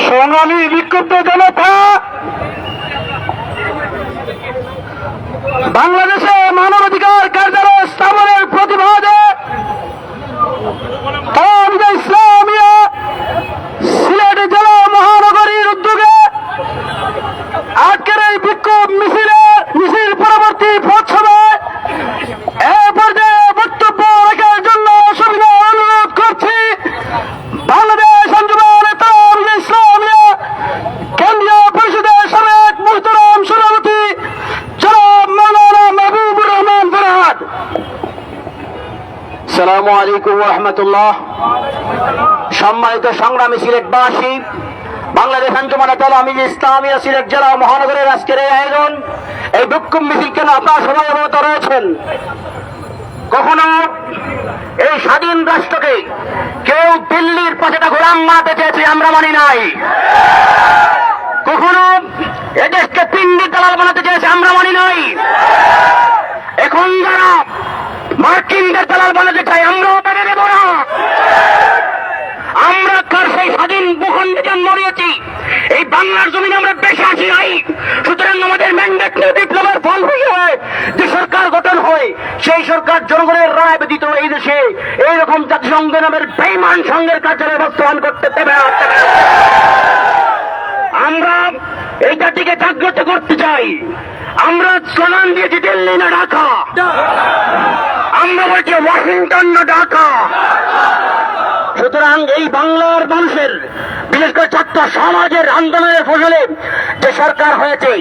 সংগ্রামী বিক্ষুব্ধ জনতা, বাংলাদেশে মানবাধিকার কার্যালয় স্থাপনের প্রতিবাদে ইসলামিয়া সিলেট জেলা মহানগরীর উদ্যোগে আজকের এই বিক্ষোভ মিছিল পরবর্তী পথসভায় এ পর্যায়ে বক্তব্য রাখার জন্য সবিনয় অনুরোধ করছি বাংলাদেশ আঞ্জুমান ইসলামিয়া কেন্দ্রীয় পরিষদের সাবেক মুহতারাম সভাপতি জনাব মাওলানা মাহবুবুর রহমান ফরহাদ। আসসালামু আলাইকুম ওয়া রাহমাতুল্লাহ। সম্মানিত সংগ্রামী সিলেটবাসী, বাংলাদেশ আঞ্জুমান ইসলামিয়া সিলেট জেলা মহানগরের আজকের এই আয়োজন, এই বিক্ষোভ মিছিল কেন আপনারা সবাই অবগত রয়েছেন। কখনো এই স্বাধীন রাষ্ট্রকে কেউ দিল্লির পাশেটা গোলাম বানাতে চেয়েছে, আমরা মানি নাই। কখনো এদেশকে পিন্ডি দালাল বানাতে চেয়েছে, আমরা মানি নাই। এখন যারা মার্কিনদের দালাল বানাতে চাই, আমরাও মেনে নেব না। আমরা কার সেই স্বাধীন ভূখণ্ডে জন্ম নিয়েছি, এই বাংলার জমিনে আমরা বেশি আসি নাই। সুতরাং আমাদের ম্যান্ডেট নিয়ে বিপ্লবের ফল হয়ে যে সরকার গঠন হয়, সেই সরকার জনগণের রায় ব্যতীত এই দেশে এইরকম জাতিসংঘ নামের বেঈমান সংঘের কার্যালয় বাস্তবায়ন করতে দেবে না। আমরা এই জাতিকে জাগ্রত করতে চাই। আমরা স্লোগান দিয়েছি দিল্লি না ঢাকা, আমরা বলছি ওয়াশিংটন না ঢাকা। সুতরাং এই বাংলার মানুষের, বিশেষ করে ছাত্র সমাজের আন্দোলনের ফসলে যে সরকার হয়েছে,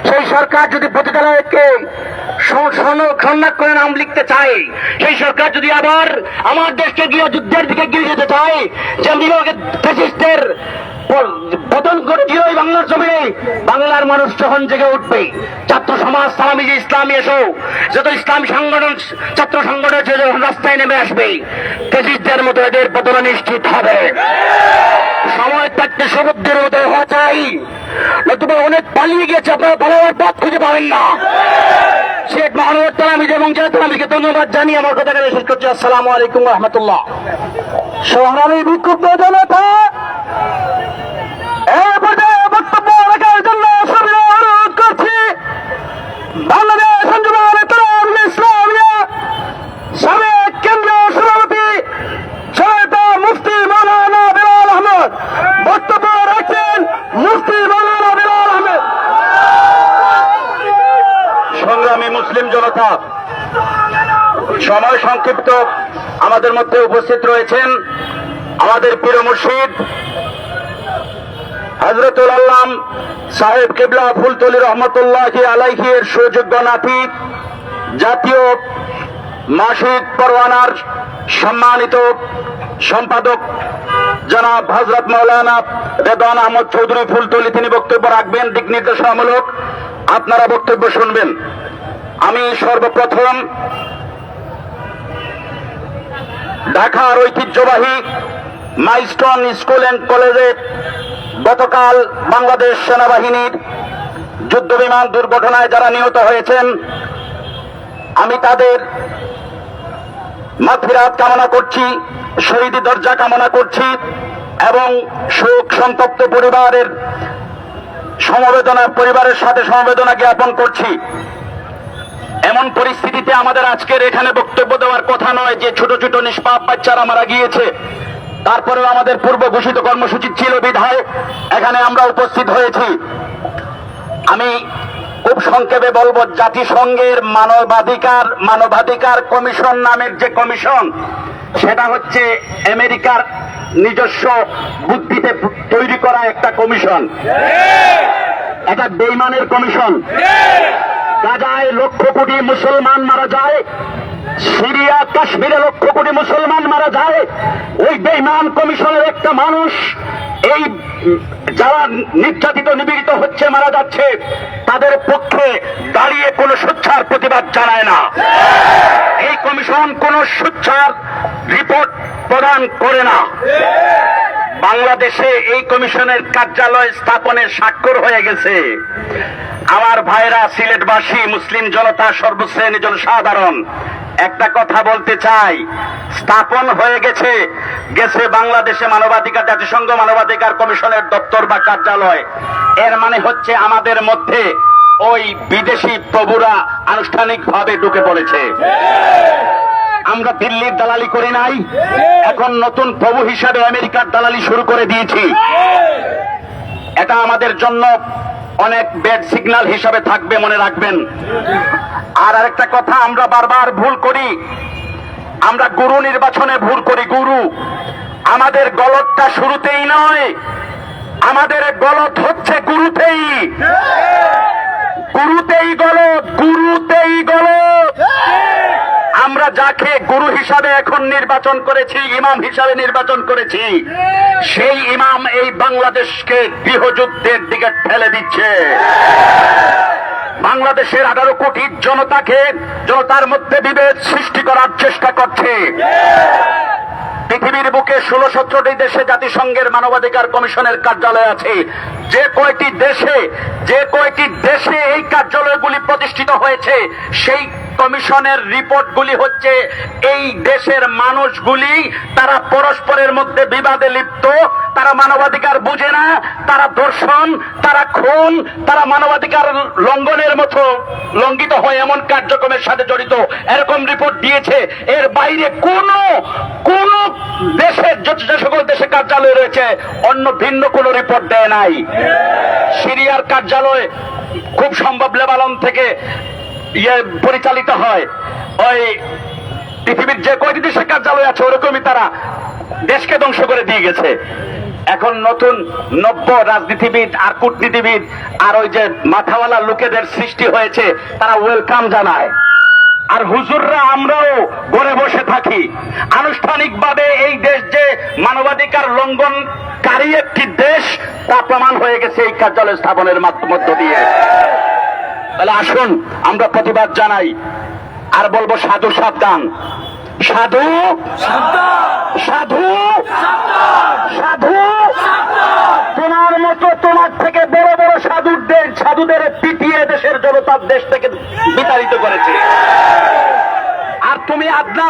সেই সরকার যদি পতিতালয়কে সন্ন্যাস করে নাম লিখতে চায়, সেই সরকার যদি আবার আমার দেশকে গিয়ে যুদ্ধের দিকে গিয়ে যেতে চায়, যেমনি ফ্যাসিস্টদের পতন করে দিল এই বাংলার জমিনে, বাংলার মানুষ যখন জেগে উঠবে, ছাত্র সমাজ সালামি ইসলামী এসো, যত ইসলামী সংগঠন ছাত্র সংগঠন যখন রাস্তায় নেমে আসবে, ফ্যাসিস্টদের মতো এদের পতন নিশ্চিত হবে। সময় থাকতে সমুদ্রের মতো হওয়া চাই, নতুবা অনেক পালিয়ে গেছে, আপনারা পালাবার পথ খুঁজে পাবেন না। শেখ মাহমুদ তালামিজ এবং জেলা তালামিজকে ধন্যবাদ জানিয়ে আমার কথা শেষ করছি। আসসালামু আলাইকুম ওয়া রাহমাতুল্লাহ। সংগ্রামী বিক্ষুব্ধ জনতা, বক্তব্য রাখার জন্য অনুরোধ করছি বাংলাদেশ আঞ্জুমান ইসলামিয়া সাবেক কেন্দ্রীয় সভাপতি সহায়তা মুফতি মাওলানা বেলাল আহমদ। বক্তব্য রাখছেন মুফতি মাওলানা বেলাল আহমদ। সংগ্রামী মুসলিম জনতা, সময় সংক্ষিপ্ত, আমাদের মধ্যে উপস্থিত রয়েছেন আমাদের পীর মুর্শিদ হযরতুল আল্লাম সাহেব কিবলা ফুলতলি রহমতুল্লাহি আলাইহি এর সুযোগ্য নাতি, জাতীয় মাসিক পরওয়ানার সম্মানিত সম্পাদক জনাব হযরত মাওলানা রেদওয়ান আহমদ চৌধুরী ফুলতলি। তিনি বক্তব্য রাখবেন দিক নির্দেশনামূলক, আপনারা বক্তব্য শুনবেন। আমি সর্বপ্রথম ঢাকার ঐতিহ্যবাহী মাইলস্টোন স্কুল অ্যান্ড কলেজে গতকাল বাংলাদেশ সেনাবাহিনীর যুদ্ধ বিমান দুর্ঘটনায় যারা নিহত হয়েছেন, আমি তাদের মাগফিরাত কামনা করছি, শহীদি দরজা কামনা করছি এবং শোক সন্তপ্ত পরিবারের সাথে সমবেদনা জ্ঞাপন করছি। এমন পরিস্থিতিতে আমাদের আজকের এখানে বক্তব্য দেওয়ার কথা নয় যে ছোট ছোট নিষ্পাপ বাচ্চারা মারা গিয়েছে, তারপরেও আমাদের পূর্ব ঘোষিত কর্মসূচি ছিল বিধায় এখানে আমরা উপস্থিত হয়েছি। আমি খুব সংক্ষেপে বলবো, জাতিসংঘের মানবাধিকার কমিশন নামের যে কমিশন, সেটা হচ্ছে আমেরিকার নিজস্ব বুদ্ধিতে তৈরি করা একটা কমিশন। এটা বেঈমানের কমিশন। গাজায় লক্ষ কোটি মুসলমান মারা যায়, সিরিয়া কাশ্মীরে লক্ষ কোটি মুসলমান মারা যায়, ওই বেঈমান কমিশনের একটা মানুষ এই যারা নির্যাতিত নিপীড়িত হচ্ছে, মারা যাচ্ছে, তাদের পক্ষে দাঁড়িয়ে কোনো সোচ্চার প্রতিবাদ জানায় না। এই কমিশন কোনো সোচ্চার রিপোর্ট প্রদান করে না। বাংলাদেশে এই কমিশনের কার্যালয় স্থাপনের স্বাক্ষর হয়ে গেছে। আমার ভাইরা, সিলেটবাসী, মুসলিম জনতা, সর্বশ্রেণী জনসাধারণ, একটা কথা বলতে চাই, স্থাপন হয়ে গেছে বাংলাদেশে জাতিসংঘ মানবাধিকার কমিশনের দপ্তর বা কার্যালয়। এর মানে হচ্ছে আমাদের মধ্যে ওই বিদেশি প্রভুরা আনুষ্ঠানিকভাবে ঢুকে পড়েছে। আমরা দিল্লির দালালি করি নাই, এখন নতুন প্রভু হিসাবে আমেরিকার দালালি শুরু করে দিয়েছি। এটা আমাদের জন্য অনেক ব্যাড সিগন্যাল হিসাবে থাকবে, মনে রাখবেন। আর আরেকটা কথা, আমরা বারবার ভুল করি, আমরা গুরু নির্বাচনে ভুল করি। গুরু, আমাদের গলতটা শুরুতেই নয়, আমাদের গলত হচ্ছে গুরুতেই। গুরুতেই গলত। আমরা যাকে গুরু হিসাবে এখন নির্বাচন করেছি, ইমাম হিসাবে নির্বাচন করেছি, সেই ইমাম এই বাংলাদেশকে গৃহযুদ্ধের দিকে ঠেলে দিচ্ছে। বাংলাদেশের 18 কোটি জনতার মধ্যে বিভেদ সৃষ্টি করার চেষ্টা করছে। পৃথিবীর বুকে 16-17টি দেশে জাতিসংঘের মানবাধিকার কমিশনের কার্যালয় আছে। যে কয়টি দেশে এই কার্যালয়গুলি প্রতিষ্ঠিত হয়েছে, সেই কমিশনের রিপোর্টগুলি হচ্ছে এই দেশের মানুষগুলি তারা পরস্পরের মধ্যে বিবাদে লিপ্ত, তারা মানবাধিকার বুঝে না, তারা ধর্ষণ, তারা খুন, তারা মানবাধিকার লঙ্ঘনের মতো লঙ্ঘিত হয় এমন কার্যক্রমের সাথে জড়িত, এরকম রিপোর্ট দিয়েছে। এর বাইরে কোন দেশের যে সকল দেশে কার্যালয় রয়েছে অন্য ভিন্ন কোনো রিপোর্ট দেয় নাই। সিরিয়ার কার্যালয় খুব সম্ভব লেবানন থেকে পরিচালিত হয়। ওই পৃথিবীর যে কয়টি দেশের কার্যালয় আছে ওরকমই তারা দেশকে ধ্বংস করে দিয়ে গেছে। এখন নতুন নব্য রাজনীতিবিদ আর কূটনীতিবিদ আর ওই যে মাথাওয়ালা লোকেদের সৃষ্টি হয়েছে, তারা ওয়েলকাম জানায়। আর হুজুররা আমরাও ঘরে বসে থাকি। আনুষ্ঠানিকভাবে এই দেশ যে মানবাধিকার লঙ্ঘনকারী একটি দেশ, তা প্রমাণ হয়ে গেছে এই কার্যালয় স্থাপনের মধ্য দিয়ে। তাহলে আসুন আমরা প্রতিবাদ জানাই। আর বলবো, সাধু সাবধান, সাধু সাধু সাধু। তোমার মতো, তোমার থেকে বড় বড় সাধুদের পিটিয়ে দেশের জনতার দেশ থেকে বিতাড়িত করেছে। আর তুমি আদনা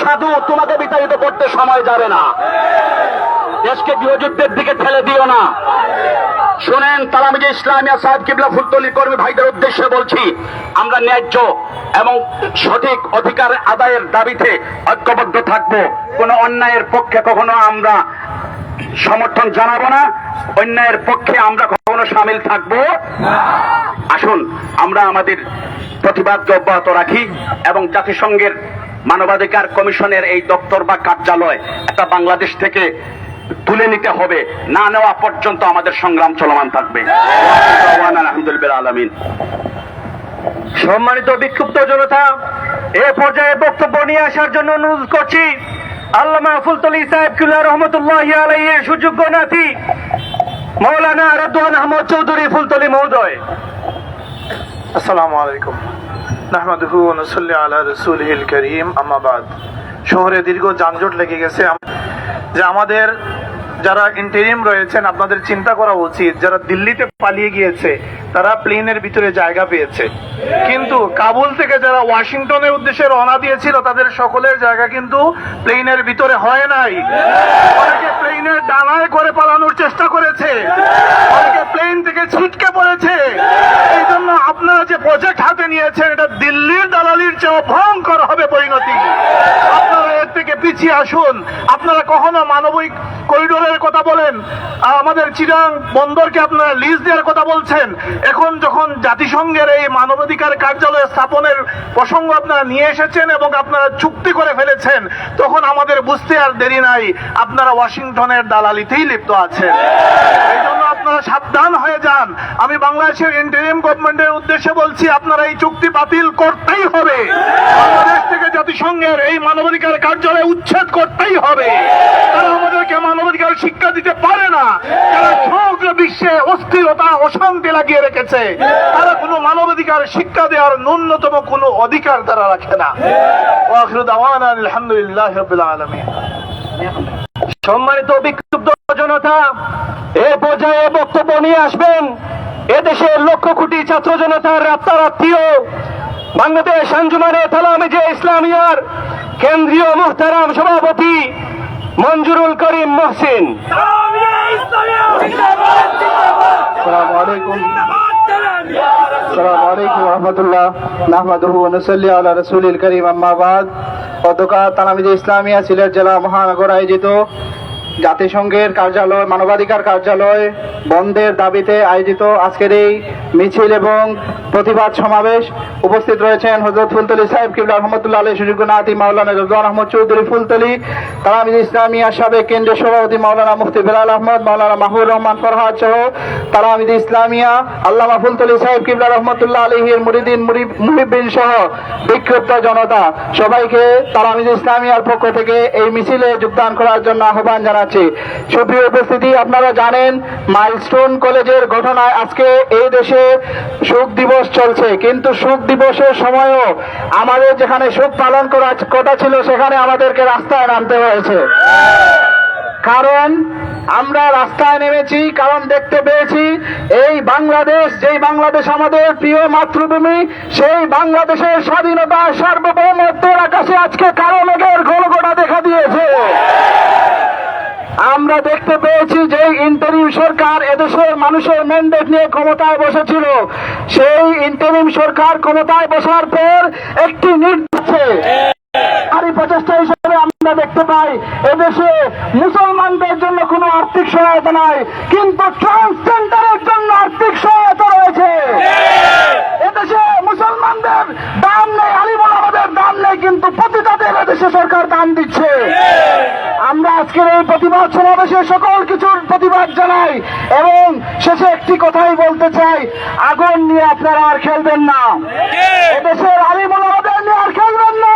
সাধু, তোমাকে বিতাড়িত করতে সময় যাবে না। দেশকে গৃহযুদ্ধের দিকে ঠেলে দিও না। শুনেন, তালামিজে ইসলামিয়া সাহেব কিবলা ফুলতলির কর্মী ভাইদের উদ্দেশ্যে বলছি, আমরা ন্যায্য এবং সঠিক অধিকার আদায়ের দাবিতে ঐক্যবদ্ধ থাকব। কোন অন্যায়ের পক্ষে কখনো আমরা সমর্থন জানাবো না, অন্যায়ের পক্ষে আমরা কখনো সামিল থাকবো না। আসুন আমরা আমাদের প্রতিবাদ অব্যাহত রাখি এবং জাতিসংঘের মানবাধিকার কমিশনের এই দপ্তর বা কার্যালয় একটা বাংলাদেশ থেকে তুলে নিতে হবে। না নেওয়া পর্যন্ত আমাদের সংগ্রাম চলমান থাকবে। আলহামদুলিল্লাহ আলামিন। সম্মানিত বিক্ষুব্ধ জনতা, এ পর্যায়ে বক্তব্য নিয়ে আসার জন্য অনুরোধ করছি আল্লামা ফুলতলি সাহেব কিবলা রহমতুল্লাহি আলাইহির সুযোগ্য নাতি মাওলানা রেদওয়ান আহমদ চৌধুরী ফুলতলি মহোদয়। আসসালামু আলাইকুম। নাহমাদুহু ওয়া নুসাল্লি আলা রাসূলিহিল কারীম, আম্মা বাদ। শহরে দীর্ঘ যানজট লেগে গেছে, যে আমাদের যারা ইন্টারিম রয়েছেন আপনাদের চিন্তা করা উচিত, যারা দিল্লিতে পালিয়ে গিয়েছে তারা প্লেনের ভিতরে জায়গা পেয়েছে, কিন্তু কাবুল থেকে যারা ওয়াশিংটনের উদ্দেশ্যে রওনা দিয়েছিল তাদের সকলের জায়গা কিন্তু প্লেনের ভিতরে হয় নাই। অনেকে প্লেনের ডানায় করে পালানোর চেষ্টা করেছে, অনেকে প্লেন থেকে ছিটকে পড়েছে। এই জন্য আপনারা যে প্রজেক্ট হাতে নিয়েছেন এটা দিল্লির দালালির চেয়ে ভয়ঙ্কর হবে পরিণতি। আপনারা এর থেকে পিছিয়ে আসুন। আপনারা কখনো মানবিক করিডোরের কথা বলেন, আমাদের চিরাং বন্দরকে আপনারা লিজ দেওয়ার কথা বলছেন। এখন যখন জাতিসংঘের এই মানবাধিকার কার্যালয় স্থাপনের প্রসঙ্গ আপনারা নিয়ে এসেছেন এবং আপনারা চুক্তি করে ফেলেছেন, তখন আমাদের বুঝতে আর দেরি নাই আপনারা ওয়াশিংটনের দালালিতেই লিপ্ত আছেন। এই জন্য আপনারা সাবধান হয়ে যান। আমি বাংলাদেশের ইন্টারিম গভর্নমেন্টের উদ্দেশ্যে বলছি, আপনারা এই চুক্তি বাতিল করতেই হবে। বাংলাদেশ থেকে জাতিসংঘের এই মানবাধিকার কার্যালয় উচ্ছেদ করতেই হবে। তারা আমাদেরকে মানবাধিকার শিক্ষা দিতে পারে না। তারা সমগ্র বিশ্বে অস্থিরতা অশান্তি লাগিয়ে রেখেছে। তারা কোনো মানবাধিকার শিক্ষা দেওয়ার ন্যূনতম কোনো অধিকার তারা রাখে না। ওয়া আখিরু দাওয়ানা আলহামদুলিল্লাহি রাব্বিল আলামিন। সম্মানিত বিক্ষুব্ধ জনতা, এ পর্যায়ে বক্তব্য নিয়ে আসবেন এদেশের লক্ষ কোটি ছাত্র জনতার রাতারাত্রিও বাংলাদেশ আঞ্জুমানে তালামিজে ইসলামিয়ার কেন্দ্রীয় মুহতারাম সভাপতি মঞ্জুরুল করিম মহসিন। আসসালামু আলাইকুম ওয়া রাহমাতুল্লাহ। নাহমাদুহু ওয়া নুসাল্লি আলা রাসূলিল কারীম, আম্মা বাদ। গতকাল তালামিজে ইসলামিয়া সিলেট জেলা মহানগর আয়োজিত জাতিসংঘের কার্যালয় মানবাধিকার কার্যালয় বন্ধের দাবিতে আয়োজিত আজকের এই মিছিল এবং প্রতিবাদ সমাবেশ উপস্থিত রয়েছেন হযরত ফুলতলী সাহেব কিবলা রহমতুল্লাহ আলাইহি সুযোগ্য নাতি মাওলানা রিজওয়ান আহমদ চৌধুরী ফুলতলী, তালামিজে ইসলামিয়া সাবেক কেন্দ্রীয় সভাপতি মাওলানা মুফতি বেলাল আহমদ, মাওলানা মাহবুব রহমান ফরহাদ সহ তালামিজে ইসলামিয়া আল্লামা ফুলতলী সাহেব কিবলা রহমতুল্লাহ আলাইহির মুরিদিন মুহিব্বিন সহ বিক্ষুব্ধ জনতা সবাইকে তালামিজে ইসলামিয়ার পক্ষ থেকে এই মিছিলে যোগদান করার জন্য আহ্বান জানাচ্ছি। সুপ্রিয় উপস্থিতি, আপনারা জানেন মাইলস্টোন কলেজের ঘটনায় আজকে এই দেশে শোক দিবস চলছে, কিন্তু শোক দিবসের সময়ও আমাদের যেখানে শোক পালন করার কথা ছিল সেখানে আমাদেরকে রাস্তায় নামতে হয়েছে। কারণ আমরা রাস্তায় নেমেছি, কারণ দেখতে পেয়েছি এই বাংলাদেশ, যেই বাংলাদেশ আমাদের প্রিয় মাতৃভূমি, সেই বাংলাদেশের স্বাধীনতা সার্বভৌমত্বের আকাশে আজকে কালো মেঘের ঘনঘটা দেখা দিয়েছে। আমরা দেখতে পেয়েছি যে ইন্টারিম সরকার এদেশের মানুষের ম্যান্ডেট নিয়ে ক্ষমতায় বসেছিল, সেই ইন্টারিম সরকার ক্ষমতায় বসার পর একটি নির্দেশে প্রচেষ্টা হিসেবে আমরা দেখতে পাই এদেশে মুসলমানদের জন্য কোনো আর্থিক সহায়তা নাই, কিন্তু ট্রান্সজেন্ডারের জন্য আর্থিক সহায়তা রয়েছে। এদেশে মুসলমানদের দাম নেই, আলিমুল আমাদের দাম নেই, কিন্তু পতিতাদের এদেশে সরকার দাম দিচ্ছে। আমরা আজকের এই প্রতিবাদ সমাবেশে সকল কিছুর প্রতিবাদ জানাই এবং শেষে একটি কথাই বলতে চাই, আগুন নিয়ে আপনারা আর খেলবেন না, এদেশের আলিমুল আমাদের নিয়ে আর খেলবেন না,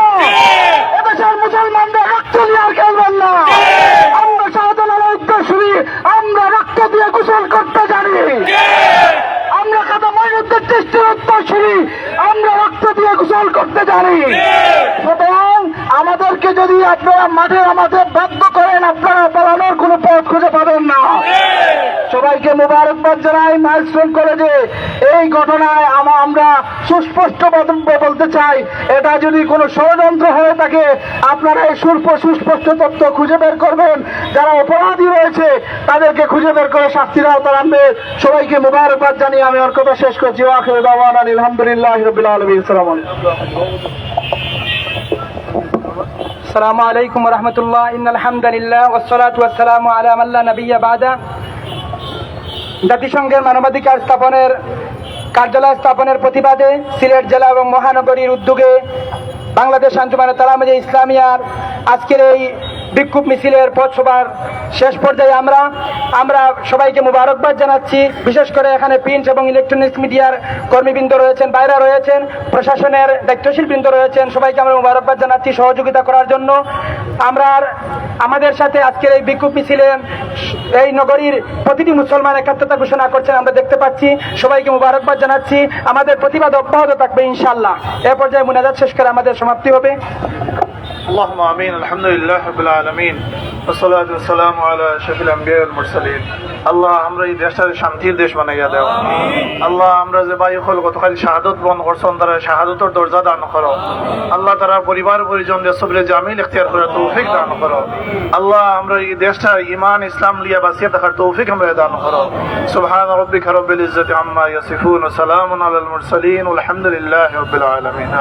এদেশের মুসলমানদের রক্ত নিয়ে আর খেলবেন না। আমরা শাহজালাল উদ্দেশ্যী, আমরা রক্ত দিয়ে গোসল করতে জানি, আমরা কথা মহিনুদ্দিন চিশতির উত্তরসূরি, আমরা রক্ত দিয়ে গোসল করতে জানি। সুতরাং আমাদেরকে যদি আপনারা মাঠে আমাদের বাধ্য করেন, আপনারা পালানোর কোনো পথ খুঁজে পাবেন না। সবাইকে মুবারকবাদ জানাই। মাইলস্টোন কলেজে এই ঘটনায় আমরা সুস্পষ্ট বলতে চাই, এটা যদি কোনো ষড়যন্ত্র হয়ে থাকে আপনারা এই সুস্পষ্ট তথ্য খুঁজে বের করবেন, যারা অপরাধী রয়েছে তাদেরকে খুঁজে বের করে শাস্তির আওতায় আনবে। সবাইকে মুবারকবাদ জানিয়ে আমি আমার কথা শেষ করছি। আখিরু দাওয়ানা আলহামদুলিল্লাহি রাব্বিল আলামিন। আসসালামু আলাইকুম ওয়া রাহমাতুল্লাহ। ইন্নাল হামদুলিল্লাহ ওয়াস সালাতু ওয়াস সালামু আলা মান লা নাবিয়্যা বাদা। জাতিসংঘের মানবাধিকার কার্যালয় স্থাপনের প্রতিবাদে সিলেট জেলা এবং মহানগরীর উদ্যোগে বাংলাদেশ আঞ্জুমানে তালামিজে ইসলামিয়ার আজকের এই বিক্ষোভ মিছিলের পথসভার শেষ পর্যায়ে আমরা সবাইকে মুবারকবাদ জানাচ্ছি। বিশেষ করে এখানে প্রিন্ট এবং ইলেকট্রনিক্স মিডিয়ার কর্মীবৃন্দ রয়েছেন, বাইরা রয়েছেন, প্রশাসনের দায়িত্বশীল বৃন্দ রয়েছেন, সবাইকে আমরা মুবারকবাদ জানাচ্ছি সহযোগিতা করার জন্য। আমাদের সাথে আজকের এই বিক্ষোভ মিছিলে এই নগরীর প্রতিটি মুসলমান একাত্মতা ঘোষণা করছেন আমরা দেখতে পাচ্ছি। সবাইকে মুবারকবাদ জানাচ্ছি। আমাদের প্রতিবাদ অব্যাহত থাকবে ইনশাআল্লাহ। এ পর্যায়ে মুনাজাত শেষ করে আমাদের সমাপ্তি হবে। اللهم آمين. الحمد لله رب العالمين والصلاة والسلام على أشرف الأنبياء والمرسلين. আল্লাহ আমরা এই দেশটাকে শান্তির দেশ বানাইয়া দেও। আল্লাহ আমরা যে বায়ু হল গতকাল শাহাদত বরণ করছেন তারা শাহাদতের দরজা দান করো। আল্লাহ তারা পরিবার পরিজনদের সবরে জামিল ইখতিয়ার করে তৌফিক দান করো। আল্লাহ আমরা এই দেশটা ঈমান ইসলাম লিয়া বাঁচিয়ে থাকার তৌফিক আমরা দান করো। সুবহান রাব্বিকা রব্বিল ইজ্জাতি আম্মা ইয়াসিফুন ওয়া সালামুন আলাল মুরসালিন ওয়াল হামদুলিল্লাহি রাব্বিল আলামিন।